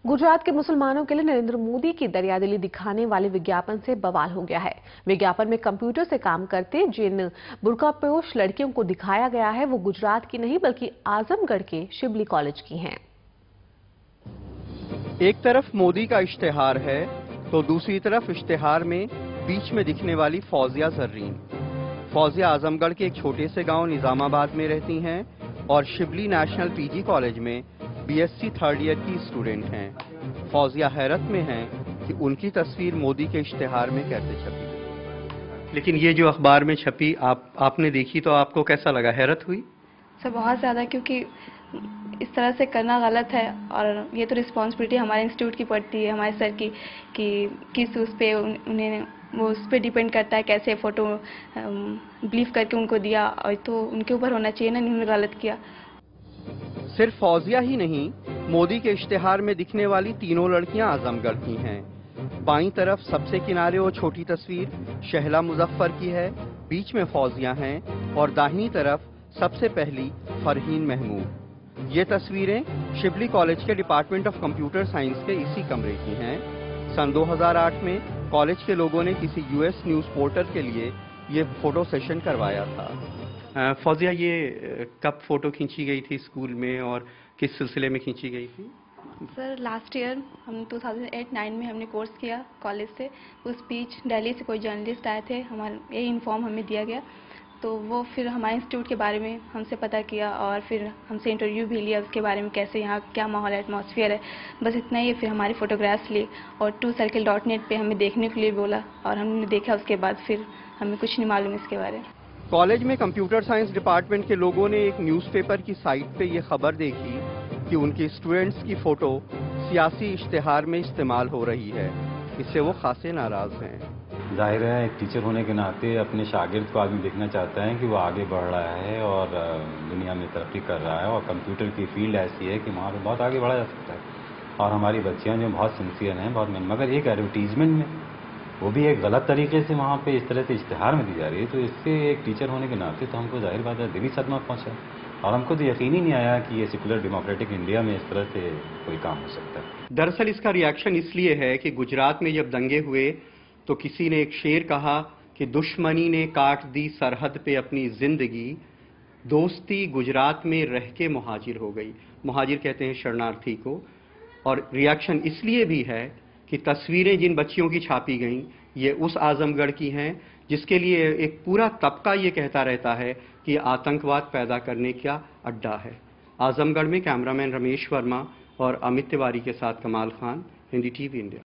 गुजरात के मुसलमानों के लिए नरेंद्र मोदी की दरियादिली दिखाने वाले विज्ञापन से बवाल हो गया है। विज्ञापन में कंप्यूटर से काम करते जिन बुर्कापोश लड़कियों को दिखाया गया है वो गुजरात की नहीं बल्कि आजमगढ़ के शिबली कॉलेज की हैं। एक तरफ मोदी का इश्तेहार है तो दूसरी तरफ इश्तेहार में बीच में दिखने वाली फौजिया जर्रीन। फौजिया आजमगढ़ के एक छोटे से गांव निजामाबाद में रहती हैं और शिबली नेशनल पीजी कॉलेज में बीएससी थर्ड ईयर की स्टूडेंट हैं। फौजिया हैरत में हैं कि उनकी तस्वीर मोदी के इश्तेहार में कैसे छपी। लेकिन ये जो अखबार में छपी आपने देखी तो आपको कैसा लगा, हैरत हुई? सर बहुत ज़्यादा, क्योंकि इस तरह से करना गलत है और ये तो रिस्पॉन्सिबिलिटी हमारे इंस्टीट्यूट की पड़ती है, हमारे सर की, कि किस उस पे उन्हें वो उस पर डिपेंड करता है कैसे फ़ोटो बिलीव करके उनको दिया, और तो उनके ऊपर होना चाहिए ना, इन्होंने गलत किया। सिर्फ फौजिया ही नहीं, मोदी के इश्तेहार में दिखने वाली तीनों लड़कियां आजमगढ़ की हैं। बाईं तरफ सबसे किनारे वो छोटी तस्वीर शहला मुजफ्फर की है, बीच में फौजिया हैं और दाहिनी तरफ सबसे पहली फरहीन महमूद। ये तस्वीरें शिबली कॉलेज के डिपार्टमेंट ऑफ कंप्यूटर साइंस के इसी कमरे की हैं। सन 2008 में कॉलेज के लोगों ने किसी यूएस न्यूज पोर्टल के लिए ये फोटो सेशन करवाया था। फौजिया, ये कब फोटो खींची गई थी स्कूल में और किस सिलसिले में खींची गई थी? सर लास्ट ईयर हम 2008-9 में हमने कोर्स किया कॉलेज से। उस बीच दिल्ली से कोई जर्नलिस्ट आए थे, हमारा ये इन्फॉर्म हमें दिया गया, तो वो फिर हमारे इंस्टीट्यूट के बारे में हमसे पता किया और फिर हमसे इंटरव्यू भी लिया उसके बारे में, कैसे यहाँ क्या माहौल है, एटमॉस्फेयर है, बस इतना ही। फिर हमारी फ़ोटोग्राफ्स ली और 2circle.net पे हमें देखने के लिए बोला और हमने देखा। उसके बाद फिर हमें कुछ नहीं मालूम इसके बारे में। कॉलेज में कंप्यूटर साइंस डिपार्टमेंट के लोगों ने एक न्यूज़पेपर की साइट पे ये खबर देखी कि उनके स्टूडेंट्स की फोटो सियासी इश्तेहार में इस्तेमाल हो रही है। इससे वो खासे नाराज हैं। जाहिर है एक टीचर होने के नाते अपने शागिर्द को आदमी देखना चाहता है कि वो आगे बढ़ रहा है और दुनिया में तरक्की कर रहा है, और कंप्यूटर की फील्ड ऐसी है कि वहाँ पर बहुत आगे बढ़ा जा सकता है। और हमारी बच्चियाँ जो बहुत सिंसियर हैं, बहुत मेहनत, मगर एक एडवर्टीजमेंट में वो भी एक गलत तरीके से वहाँ पे इस तरह से इश्तेहार में दी जा रही है, तो इससे एक टीचर होने के नाते तो हमको जाहिर बात है दिली सदमा पहुँचा, और हमको तो यकीन ही नहीं आया कि ये सेकुलर डेमोक्रेटिक इंडिया में इस तरह से कोई काम हो सकता है। दरअसल इसका रिएक्शन इसलिए है कि गुजरात में जब दंगे हुए तो किसी ने एक शेर कहा कि दुश्मनी ने काट दी सरहद पे अपनी जिंदगी, दोस्ती गुजरात में रह के मुहाजिर हो गई। मुहाजिर कहते हैं शरणार्थी को। और रिएक्शन इसलिए भी है कि तस्वीरें जिन बच्चियों की छापी गईं ये उस आजमगढ़ की हैं जिसके लिए एक पूरा तबका ये कहता रहता है कि आतंकवाद पैदा करने का अड्डा है। आजमगढ़ में कैमरामैन रमेश वर्मा और अमित तिवारी के साथ कमाल खान, हिंदी टीवी इंडिया।